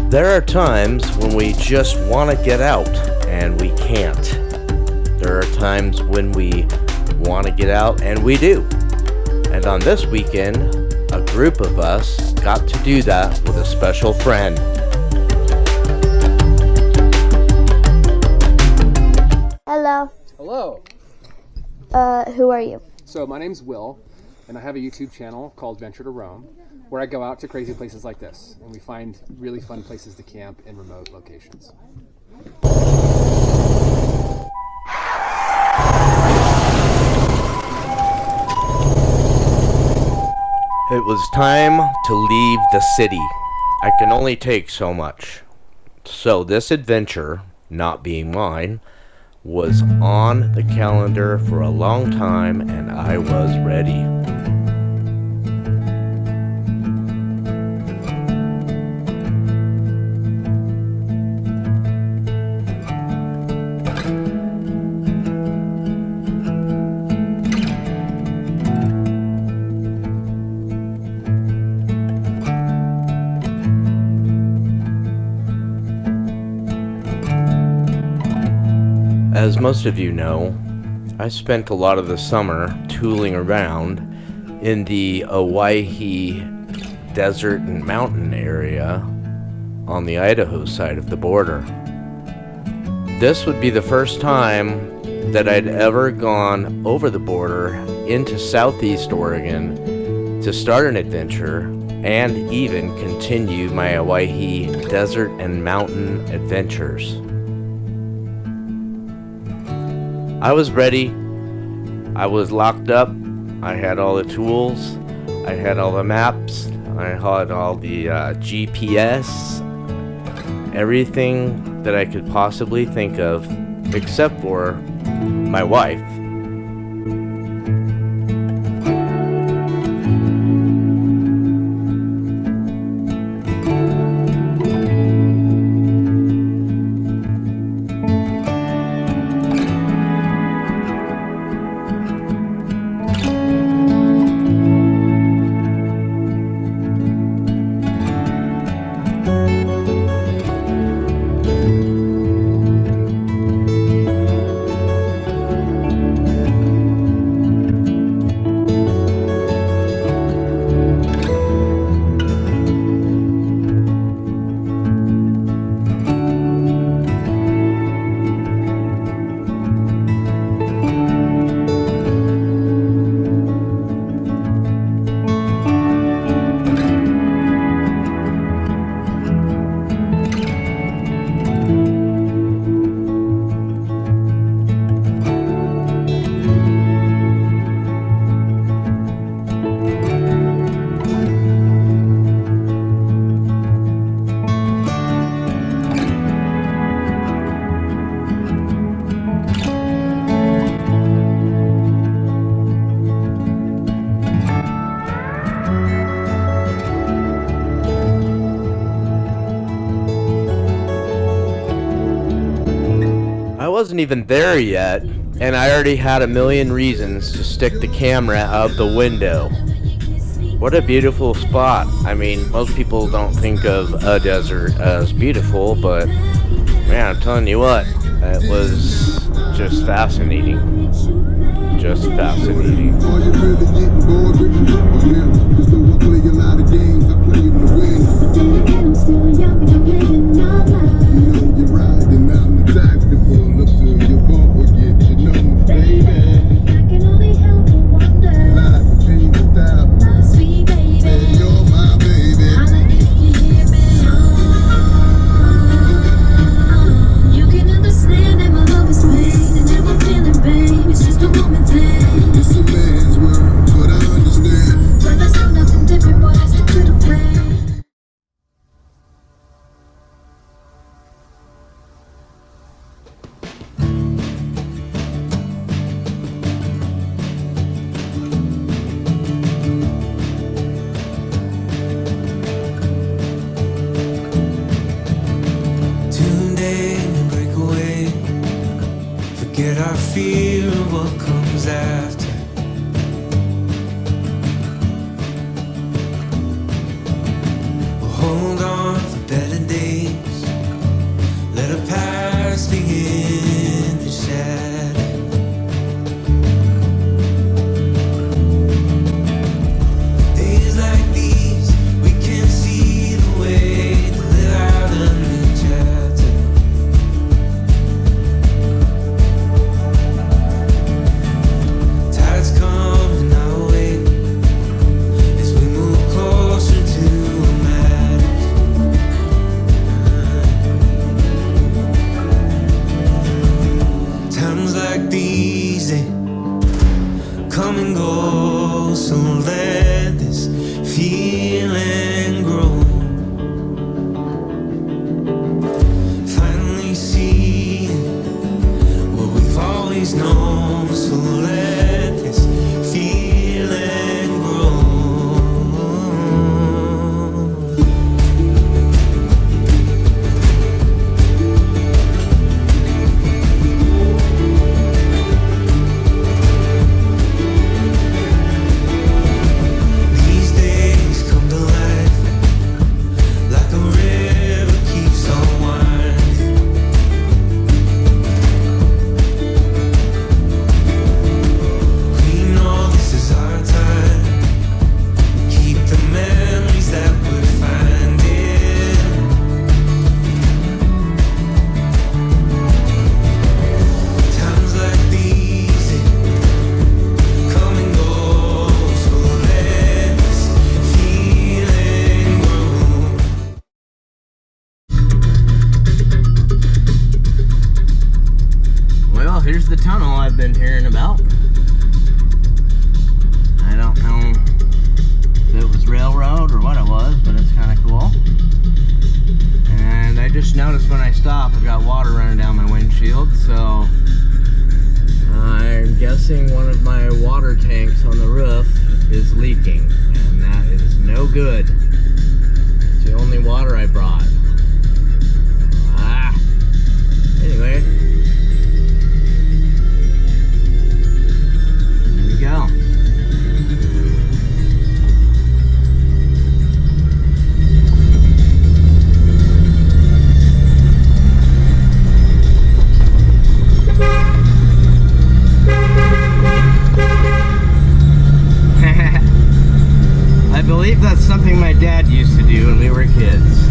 There are times when we just want to get out and we can't. There are times when we want to get out and we do. And on this weekend, a group of us got to do that with a special friend. Hello. Hello. Who are you? So my name's Will, and I have a YouTube channel called Venture to Roam, where I go out to crazy places like this, and we find really fun places to camp in remote locations. It was time to leave the city. I can only take so much. So this adventure, not being mine, was on the calendar for a long time, and I was ready. As most of you know, I spent a lot of the summer tooling around in the OWYHEE desert and mountain area on the Idaho side of the border. This would be the first time that I'd ever gone over the border into southeast Oregon to start an adventure and even continue my OWYHEE desert and mountain adventures. I was ready. I was locked up. I had all the tools. I had all the maps. I had all the GPS. Everything that I could possibly think of, except for my wife. I wasn't even there yet, and I already had a million reasons to stick the camera out the window. What a beautiful spot. I mean, most people don't think of a desert as beautiful, but man, I'm telling you what, it was just fascinating. Just fascinating. Forget our fear of what comes after. We'll hold on for better days. feel and grow. Finally see what we've always known. So let this feel and grow. These days come to life like a river keeps on winding. We know this is our time. Keep the memories that we're finding. Times like these come and go. So let this feeling grow. Well, here's the tunnel I've been hearing about. I don't know if it was railroad or what it was, but it's kind of cool. And I just noticed when I stopped, I've got water running down my windshield, so I'm guessing one of my water tanks on the roof is leaking, and that is no good. It's the only water I brought. Anyway. There we go. I believe that's something my dad used to do when we were kids.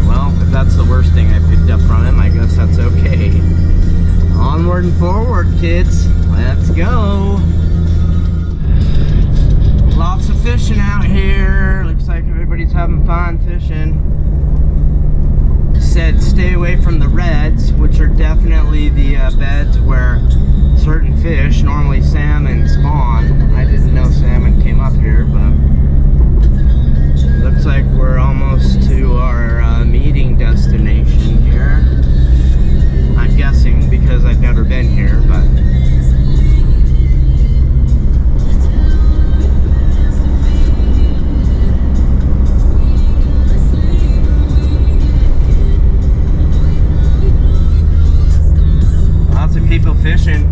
Well, if that's the worst thing I picked up from him, I guess that's okay. Onward and forward, kids. Let's go. Lots of fishing out here. Looks like everybody's having fun fishing. Said stay away from the reds, which are definitely the beds where certain fish, normally salmon, spawn. I didn't know salmon came up here, but looks like we're almost to our meeting destination here. I'm guessing because I've never been here, but lots of people fishing.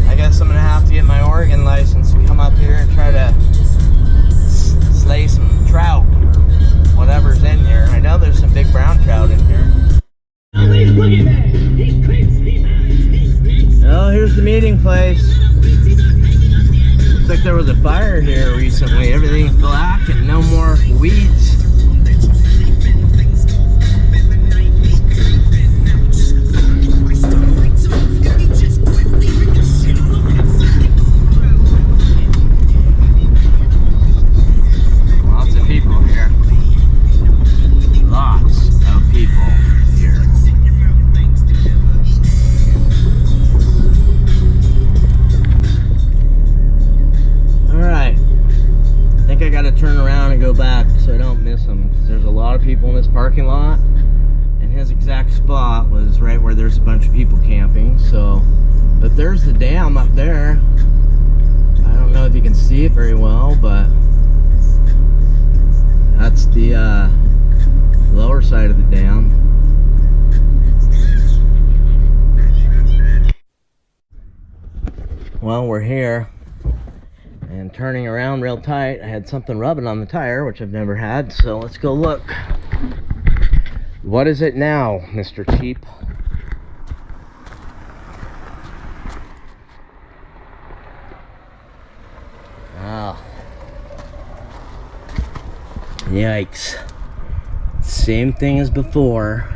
I guess I'm gonna have to get my Oregon license and come up here and try to slay some trout or whatever's in here. I know there's some big brown trout in here. Oh, here's the meeting place. Looks like there was a fire here recently. Everything's black and no more weeds. Lots of people here. Lots of people here. Alright. I think I gotta turn around and go back so I don't miss them. There's a lot of people in this parking lot. And his exact spot was right where there's a bunch of people camping. So, but there's the dam up there. I don't know if you can see it very well, but that's the lower side of the dam. Well, we're here and turning around real tight. I had something rubbing on the tire, which I've never had, so let's go look. What is it now, Mr. Cheap? Oh. Yikes. Same thing as before.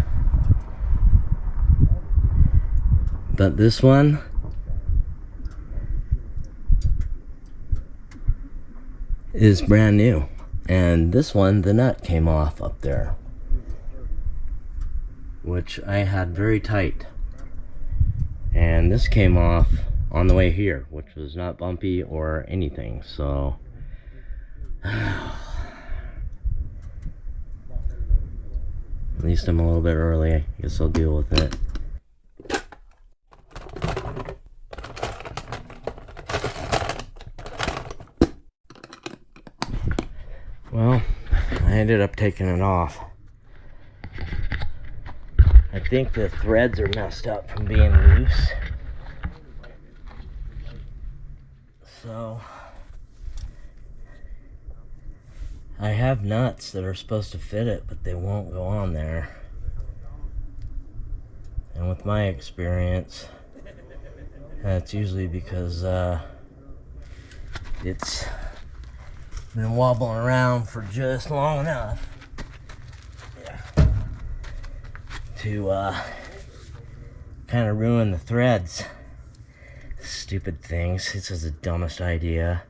But this one is brand new. And this one, the nut came off up there, which I had very tight. And this came off on the way here, which was not bumpy or anything. So at least I'm a little bit early. I guess I'll deal with it. Well, I ended up taking it off. I think the threads are messed up from being loose. So I have nuts that are supposed to fit it, but they won't go on there. And with my experience, that's usually because it's been wobbling around for just long enough to kind of ruin the threads. Stupid things. This is the dumbest idea.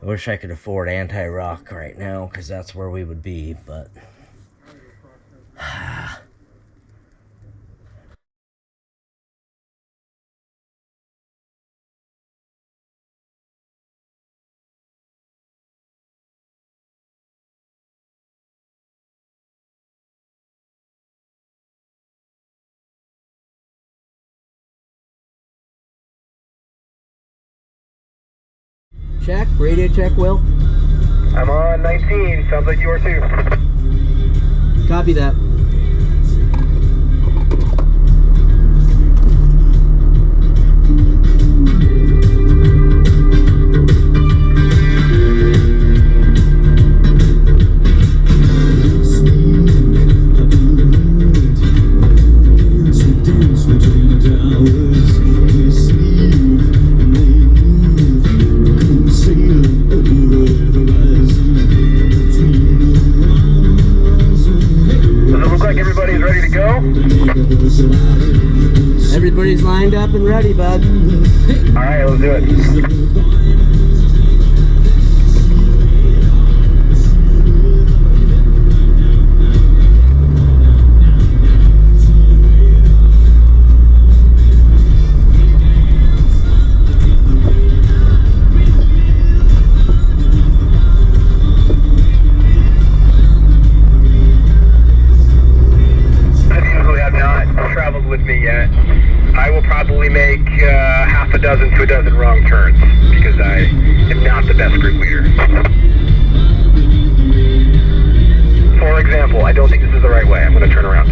I wish I could afford anti-rock right now, because that's where we would be, but check, radio check, Will. I'm on 19, sounds like you are too. Copy that. Everybody's lined up and ready, bud. Alright, let's do it. With me yet. I will probably make half a dozen to a dozen wrong turns because I am not the best group leader. For example, I don't think this is the right way. I'm going to turn around.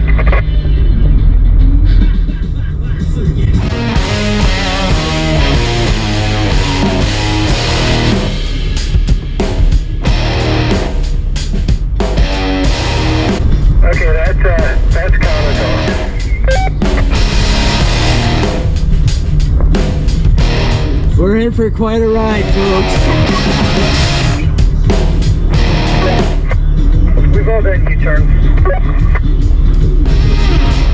Okay, that's comical. We're in for quite a ride, folks. We've all done U-turns.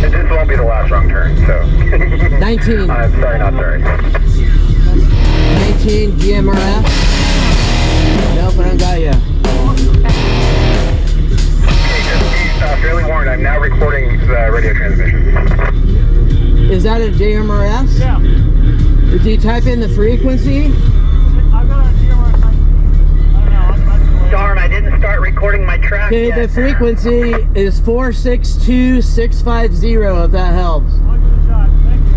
And this won't be the last wrong turn, so. 19. I'm sorry, not sorry. 19 GMRF. Nope, I don't got ya. Okay, just be fairly warned, I'm now recording the radio transmission. Is that a JMRS? Yeah. Do you type in the frequency? I got a GMR. I don't know. Darn, I didn't start recording my track Okay, yet. the frequency is 462650, if that helps. I'll give it a shot. Thank you.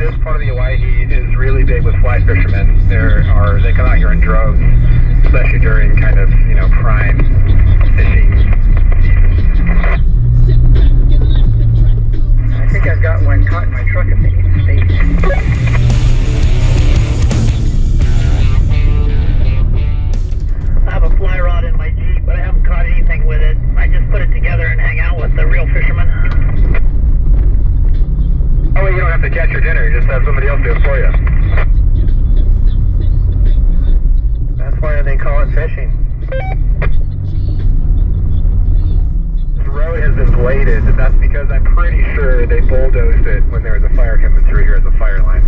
this part of the OWYHEE is really big with fly fishermen. They come out here in droves, especially during kind of, prime fishing season. I think I've got one caught in my truck if they need to stay. I have a fly rod in my Jeep, but I haven't caught anything with it. I just put it together and hang out with the real fishermen. Oh, well, you don't have to catch your dinner. You just have somebody else do it for you. That's why they call it fishing. This road has been bladed. That's because I'm pretty sure they bulldozed it when there was a fire coming through here as a fire line.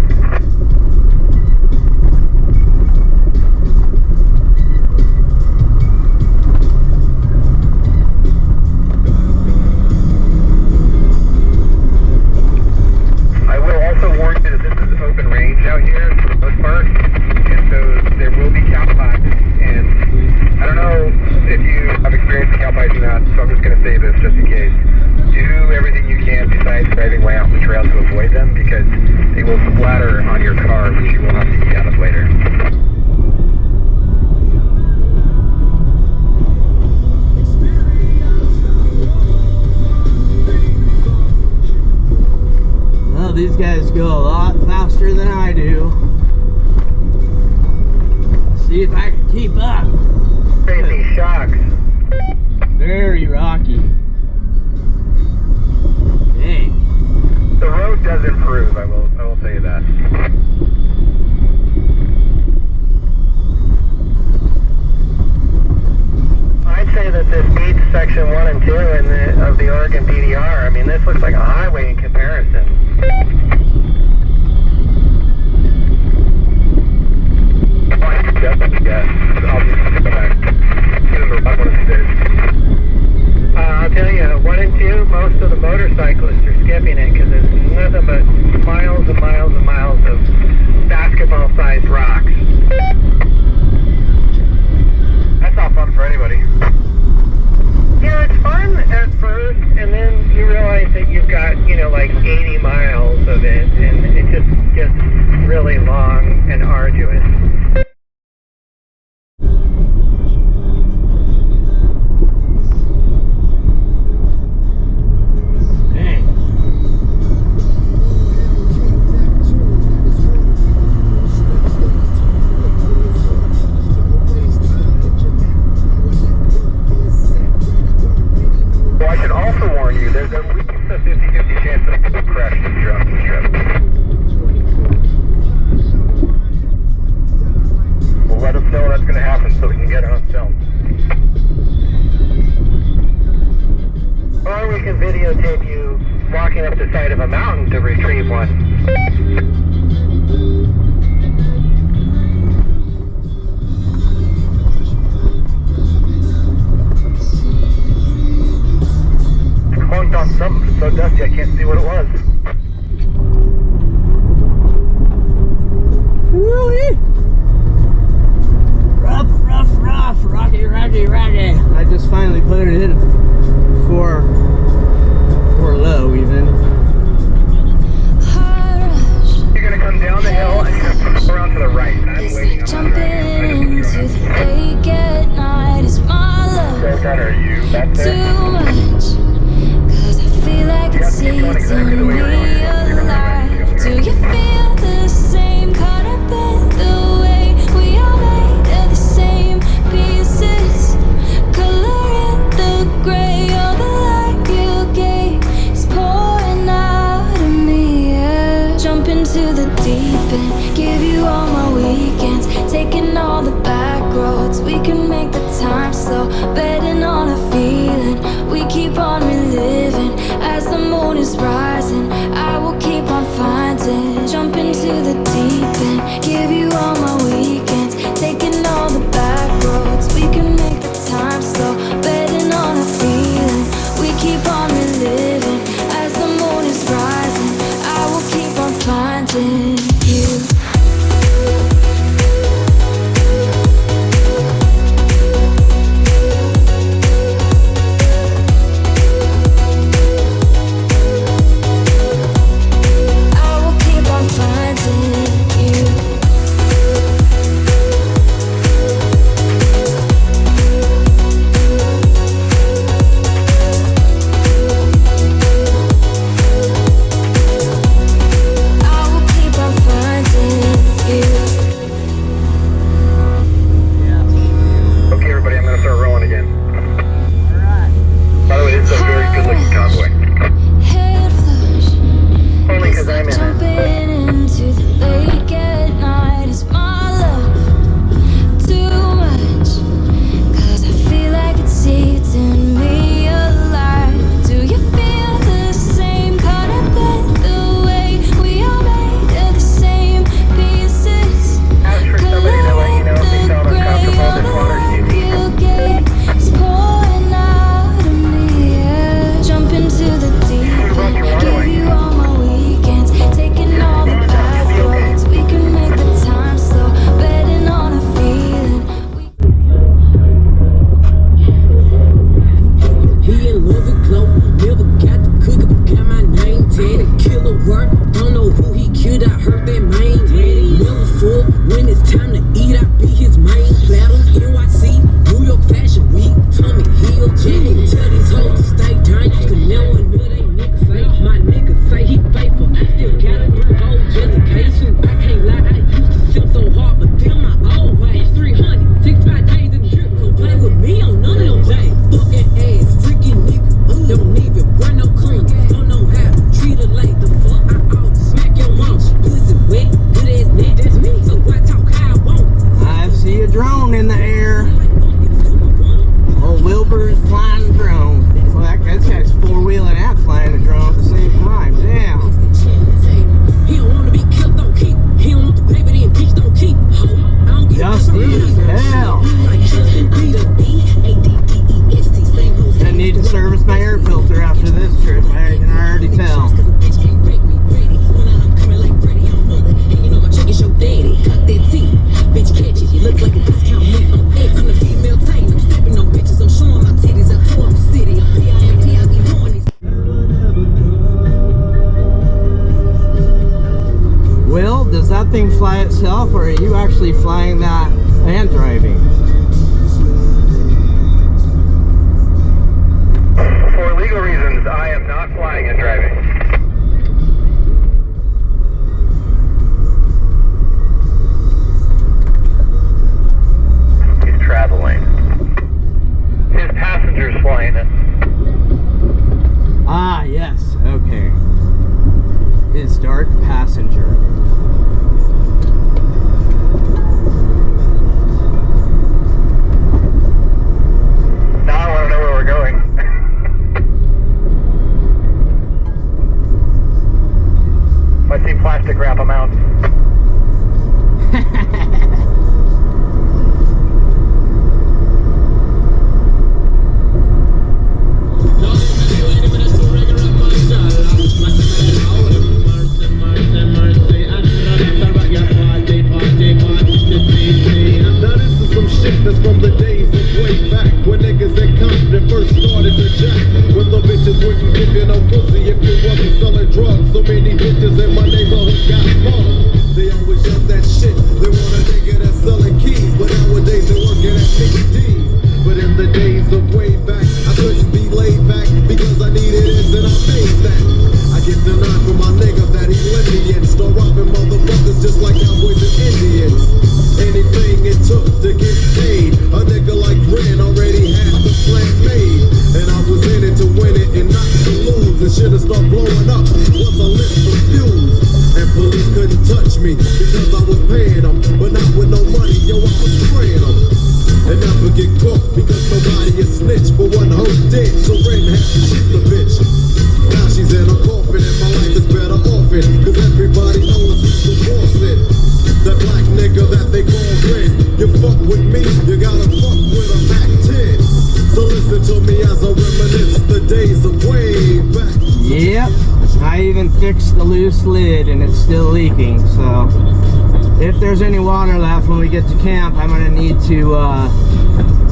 I will also warn you that this is open range out here for the most part, and so there will be cow pies, and I don't know if you have experience with cow pies or not, so I'm just going to say this just in case. Do everything you can besides driving way out the trail to avoid them, because they will splatter on your car, which you will have to eat out of later. Well, these guys go a lot faster than I do. See if I can keep up. Crazy shocks. Very rocky. Dang. The road does improve, I will say that. I'd say that this beats section 1 and 2 of the Oregon PDR. I mean, this looks like a highway in comparison. I'll tell you, 1 and 2, most of the motorcyclists are skipping it because there's nothing but miles and miles and miles of basketball-sized rocks. That's not fun for anybody. Yeah, it's fun at first, and then you realize that you've got, like 80 miles of it, and it just gets really long and arduous. There's at least a 50-50 chance that I could crash this drop this trip. We'll let us know that's going to happen so we can get it on film. Or we can videotape you walking up the side of a mountain to retrieve one. Honked on something. It's so dusty I can't see what it was. Woo-wee. Rough, rocky. I just finally put it in for low even. You're gonna come down the hill and you're gonna go around to the right. I'm waiting. Into the lake at night is my love. Are you back there? Too much. Feel like it's eating me alive. Do you feel the same? Caught up in the way we are made of the same pieces. Color in the gray, all the light you gave is pouring out of me. Yeah. Jump into the deep end, give you all my weekends, taking all the back roads. We can make the time slow, betting on a feeling. We keep on reliving. As the moon is rising, I will keep on finding. Jump into the deep end, give you all my weekends, taking all the back roads. We can make the time slow, betting on a feeling. We keep on reliving. As the moon is rising, I will keep on finding you. Find Kirk that main ready, never full. When it's time to eat, I be his main platter. NYC, New York Fashion Week, Tommy Hilfiger. Tell these hoes to stay dangerous, 'cause now I know they nigga fake. My nigga say he faithful, I still gotta bring home just in case. I can't lie, I used to sip so hard, but damn my old ways. 365 days in the drip, don't play with me on none of them days. Fucking ass, freaking nigga, don't even wear no clothes. Don't know how to treat her like the fuck. I ought to smack your mom. Pussy wet, good ass neck, that's me. So I talk how I want. I see a drone in the air. Old Wilbur is flying a drone. Well, that guy's four-wheeling and flying a drone at the same time. Damn. He don't want to be killed, don't keep. He don't want the paper, then bitch don't keep. Ho, I don't get Dusty as hell. I need to service my air filter after this trip. I can already tell. Bitch catch it, you look like a discount man on X. I'm the female titan, I'm stepping on bitches, I'm showing my titties. I tore up the city, I'm PIMP, I be doing this. Will, does that thing fly itself, or are you actually flying that and driving? For legal reasons, I am not flying and driving. He's traveling. His passenger's flying it. Ah, yes. Okay. His dark passenger. Now I want to know where we're going. If I see plastic wrap, I'm out. Now this is some shit that's from the days of way back when niggas in Compton first started to jack. When the bitches wouldn't give you no pussy if you wasn't selling drugs. So many bitches in my neighborhood got smaller. They always yell that shit. They want a nigga that's selling keys, but nowadays they're working at Mickey D's. But in the days of way back, I couldn't be laid back because I needed it and I made that. I get the nine from my nigga that he let me in. Start robbing motherfuckers just like cowboys and Indians. Anything it took to get paid. A nigga like Ren already had the plan made. And I was in it to win it and not to lose. And shit'll start blowing up once I lit the fuse. And police couldn't touch me because I was paying them. But not with no money, yo, I was spraying them. And never get caught because nobody is snitch. But one hoe dead, so Ren had to shoot the bitch. Now she's in a coffin and my life is better off it. Cause everybody knows who's the boss it. That black nigga that they call Ren. You fuck with me, you gotta fuck with a Mac 10. So listen to me as I reminisce the days of way back. Yep. I even fixed the loose lid and it's still leaking, so if there's any water left when we get to camp, I'm gonna need to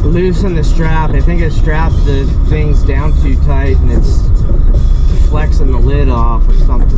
loosen the strap. I think I strapped the things down too tight and it's flexing the lid off or something.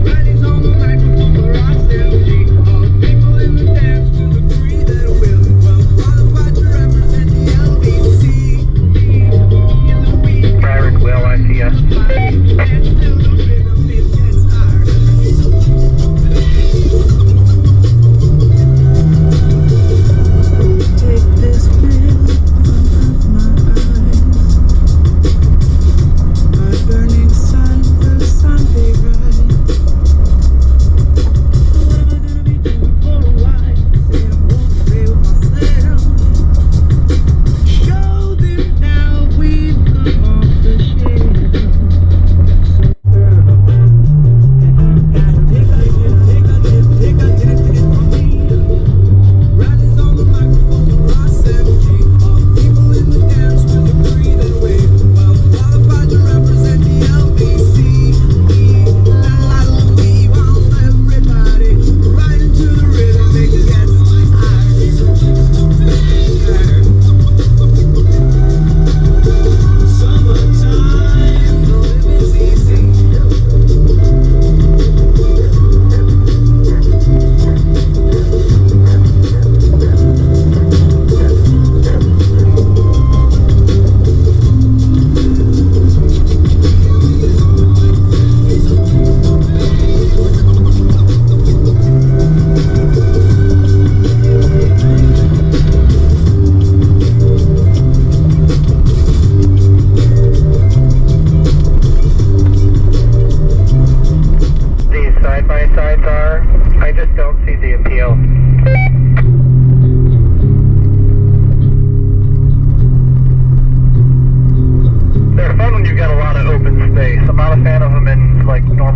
Riding on the microphone, but I still G. All the people in the dance.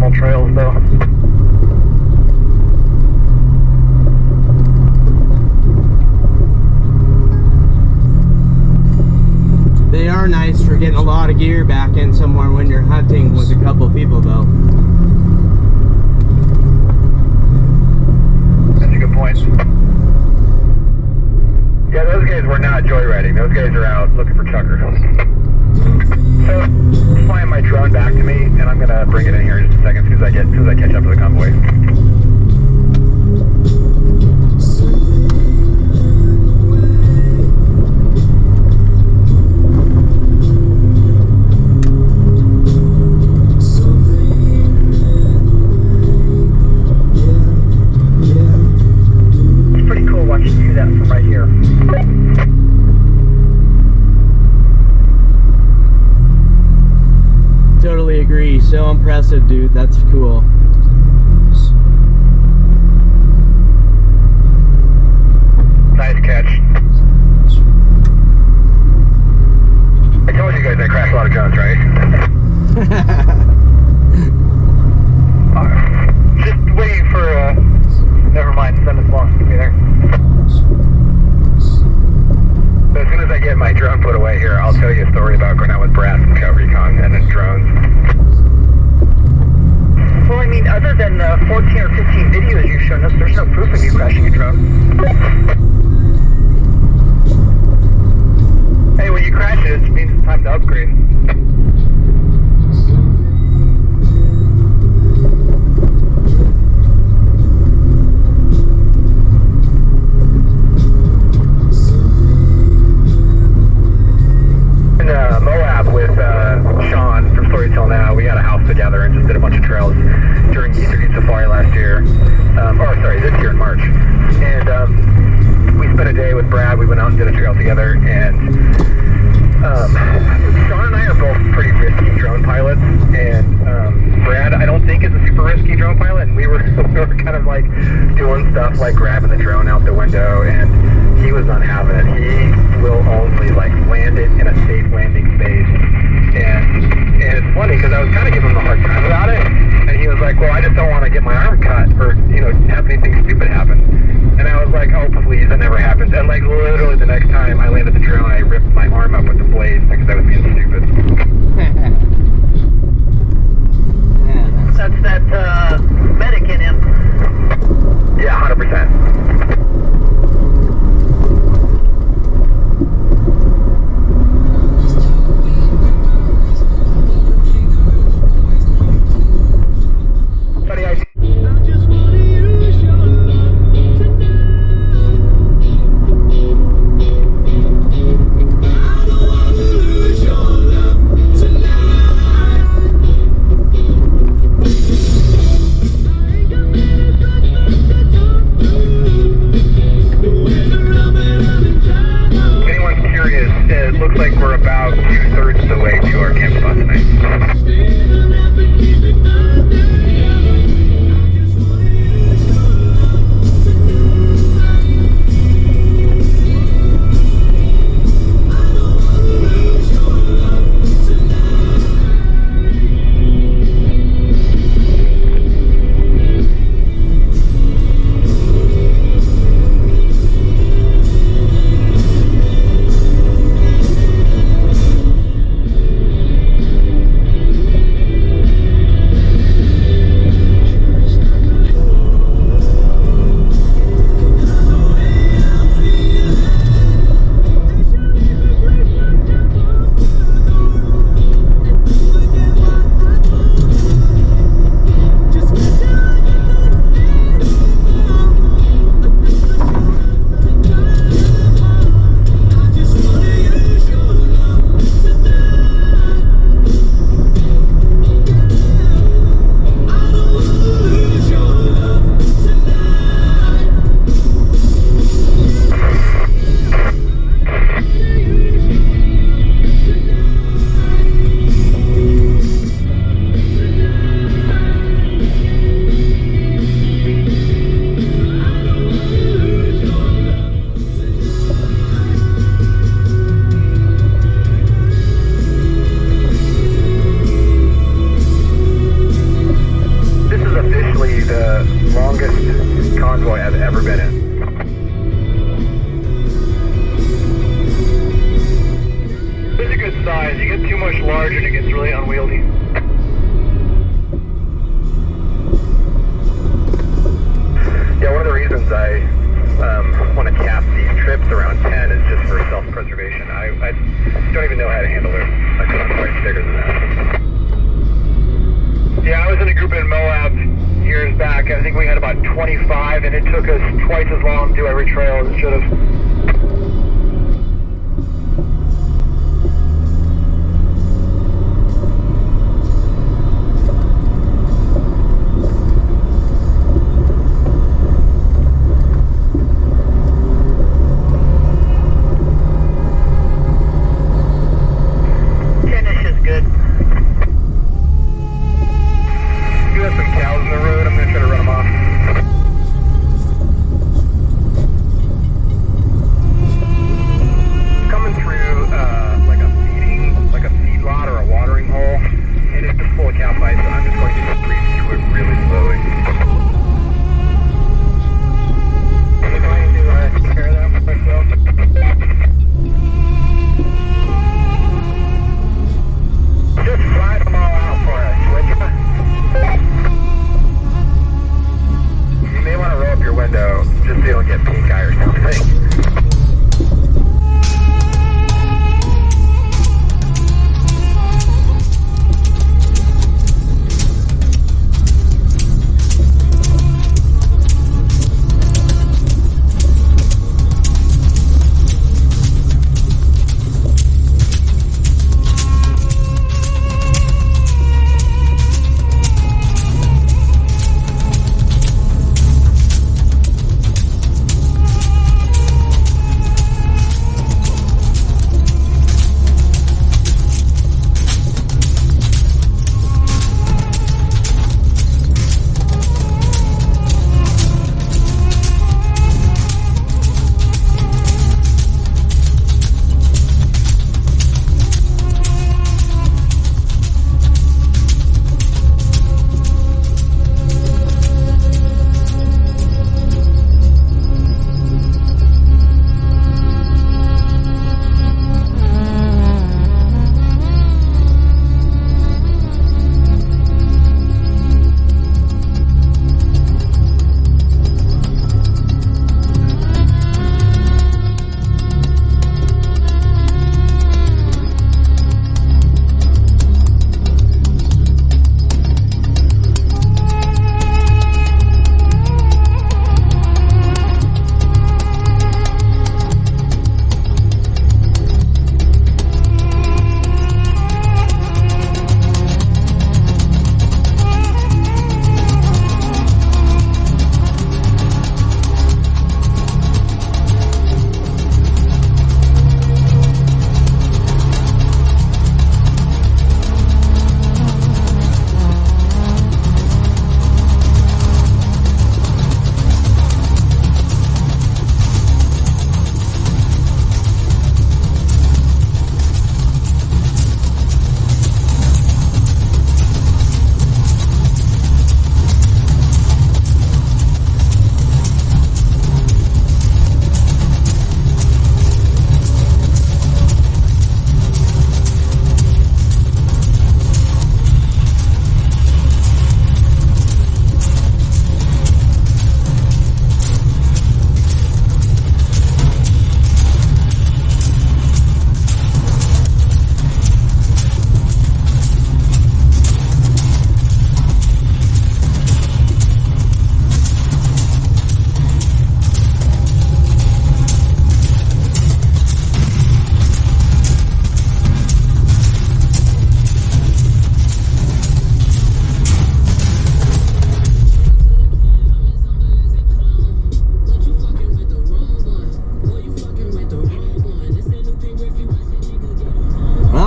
normal trails though. They are nice for getting a lot of gear back in somewhere when you're hunting with a couple people though. That's a good point. Yeah, those guys were not joyriding. Those guys are out looking for chuckers. So, I'm flying my drone back to me, and I'm gonna bring it in here in just a second as soon as I catch up to the convoy. It's pretty cool watching you do that from right here. Totally agree. So impressive, dude. That's cool. Nice catch. I told you guys I crashed a lot of drones, right? Just waiting for, never mind, Sun's lost me there. So as soon as I get my drone put away here, I'll tell you a story about going out with Brad from Scout Recon and his drones. Well, I mean, other than 14 or 15 videos you've shown us, there's no proof of you crashing a drone. Hey, when you crash it, it means it's time to upgrade. In Moab with Sean from Storytell Now, we had a house together and just did a bunch of trails during Easter Heat Safari last year. This year in March. And we spent a day with Brad. We went out and did a trail together, and Sean and I are both pretty risky drone pilots, and Brad, I don't think, is a super risky drone pilot, and we were kind of like doing stuff like grabbing the drone out the window, and he was not having it. He will only like land it in a safe landing space, and it's funny because I was kind of giving him a hard time about it, and he was like, well, I just don't want to get my arm cut or, you know, have anything stupid happen. And I was like, oh, please, that never happens. And like literally the next time I landed the drone, I ripped my arm up with the blades because I was being stupid. That's that medic in him. Yeah, 100%. Buddy, I Tonight gets really unwieldy. Yeah, one of the reasons I want to cap these trips around 10 is just for self-preservation. I don't even know how to handle it. I couldn't quite bigger than that. Yeah, I was in a group in Moab years back. I think we had about 25, and it took us twice as long to do every trail as it should have.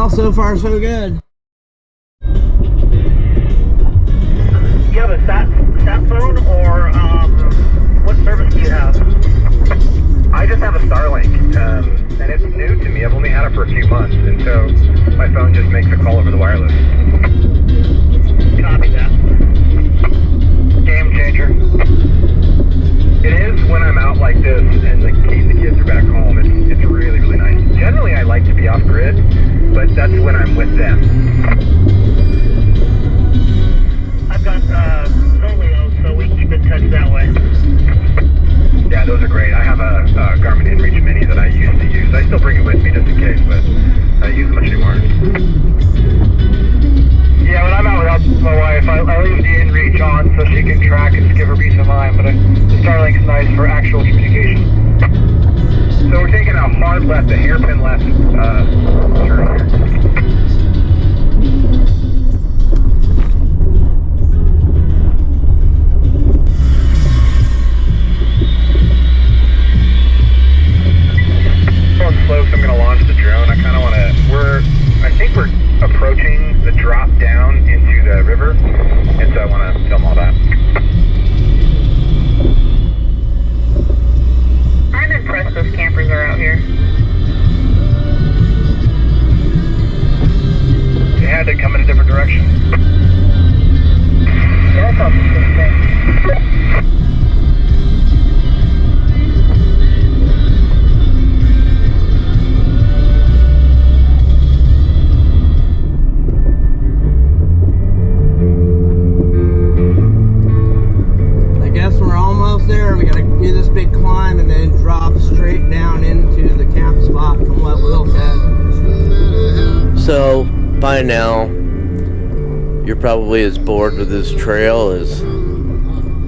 So far, so good. You have a sat phone, or what service do you have? I just have a Starlink, and it's new to me. I've only had it for a few months, and so my phone just makes a call over the wireless. Copy that. Game changer. It is when I'm out like this and the kids are back home. It's really, really nice. Generally, I like to be off grid, but that's when I'm with them. Starlink's nice for actual communication. So we're taking a hard left, a hairpin left turn here. Going slow, so I'm going to launch the drone. I kind of want to, I think we're approaching the drop down into the river, and so I want to film all that. I'm impressed those campers are out here. They had to come in a different direction. Yeah, I thought the same thing. I guess we're almost there. We gotta do this big climb and then drop straight down into the camp spot from what Will said. So, by now, you're probably as bored with this trail as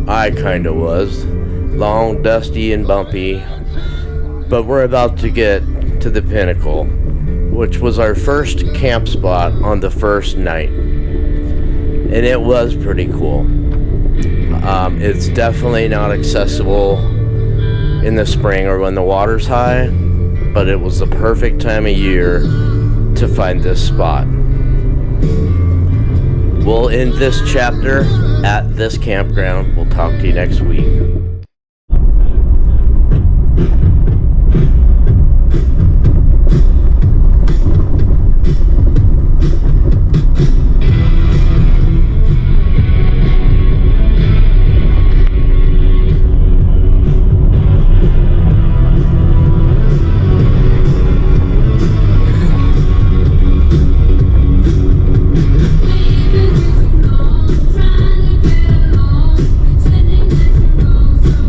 I kinda was. Long, dusty, and bumpy. But we're about to get to the pinnacle, which was our first camp spot on the first night. And it was pretty cool. It's definitely not accessible in the spring or when the water's high, but it was the perfect time of year to find this spot. We'll end this chapter at this campground. We'll talk to you next week. Trying to get along, pretending that you're wrong.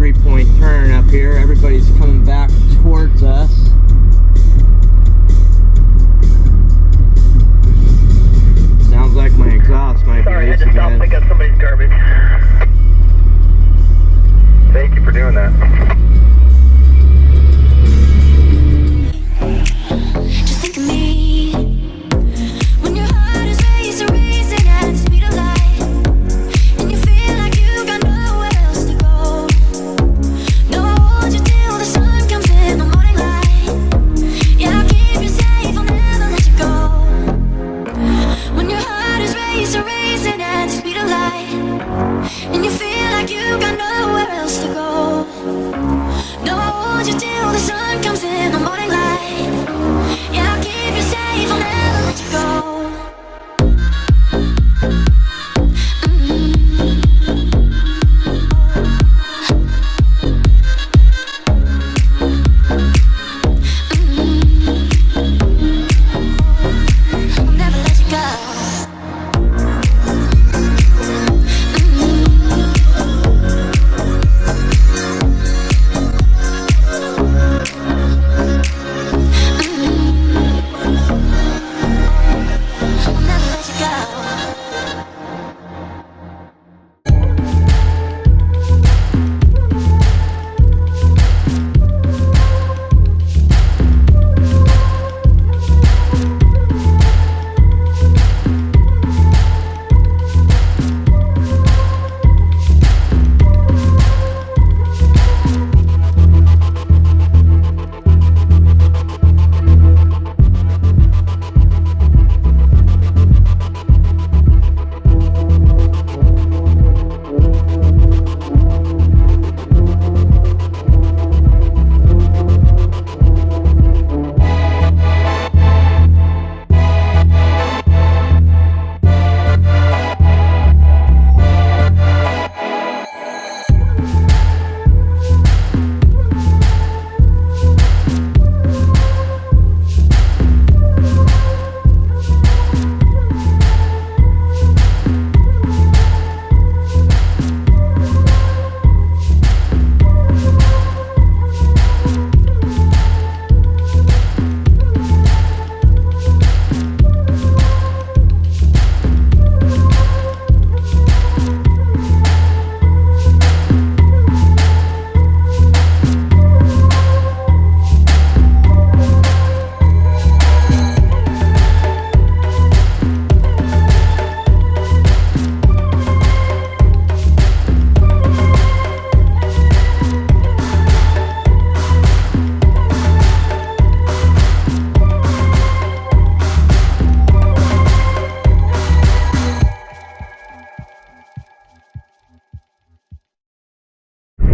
3-point turn up here. Everybody's coming back towards us. Sounds like my exhaust might be loose again. Sorry, I had to stop pick up somebody's garbage. Thank you for doing that. Just think of me when your heart is racing at the speed of light, and you feel like you got nowhere else to go. No, I hold you till the sun comes in the morning light. Yeah, I'll keep you safe, I'll never let you go. When your heart is racing at the speed of light, and you feel like you got nowhere else to go. No, I hold you till the sun comes in the morning light. Yeah, I'll keep you safe, I'll never let you go. I'll never let you go. I'll never let you go.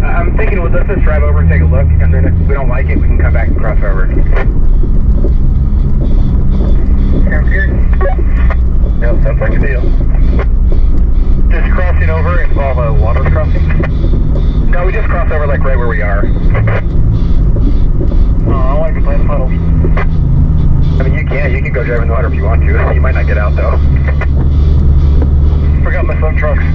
I'm thinking, let's just drive over and take a look, and then if we don't like it, we can come back and cross over. Sounds good. Yep, sounds like a deal. Does crossing over involve a water crossing? No, we just cross over like right where we are. Oh, I don't like to play in puddles. I mean, you can go drive in the water if you want to. You might not get out though. Forgot my swim trunks.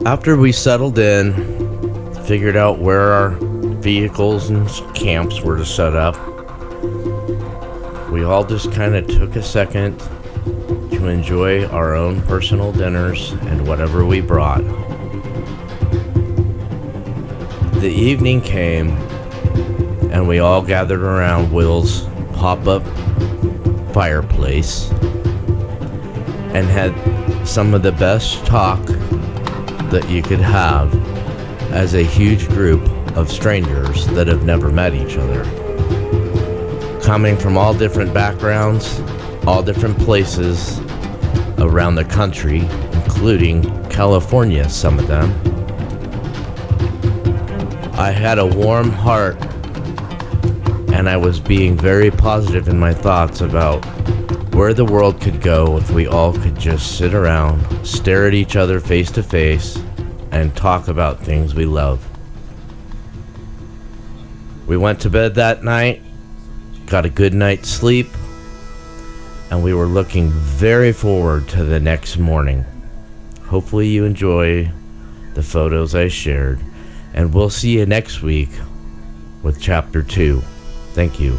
After we settled in, figured out where our vehicles and camps were to set up, we all just kind of took a second to enjoy our own personal dinners and whatever we brought. The evening came, and we all gathered around Will's pop-up fireplace and had some of the best talk that you could have as a huge group of strangers that have never met each other. Coming from all different backgrounds, all different places around the country, including California, some of them. I had a warm heart, and I was being very positive in my thoughts about where the world could go if we all could just sit around, stare at each other face to face, and talk about things we love. We went to bed that night, got a good night's sleep, and we were looking very forward to the next morning. Hopefully you enjoy the photos I shared, and we'll see you next week with Chapter 2. Thank you.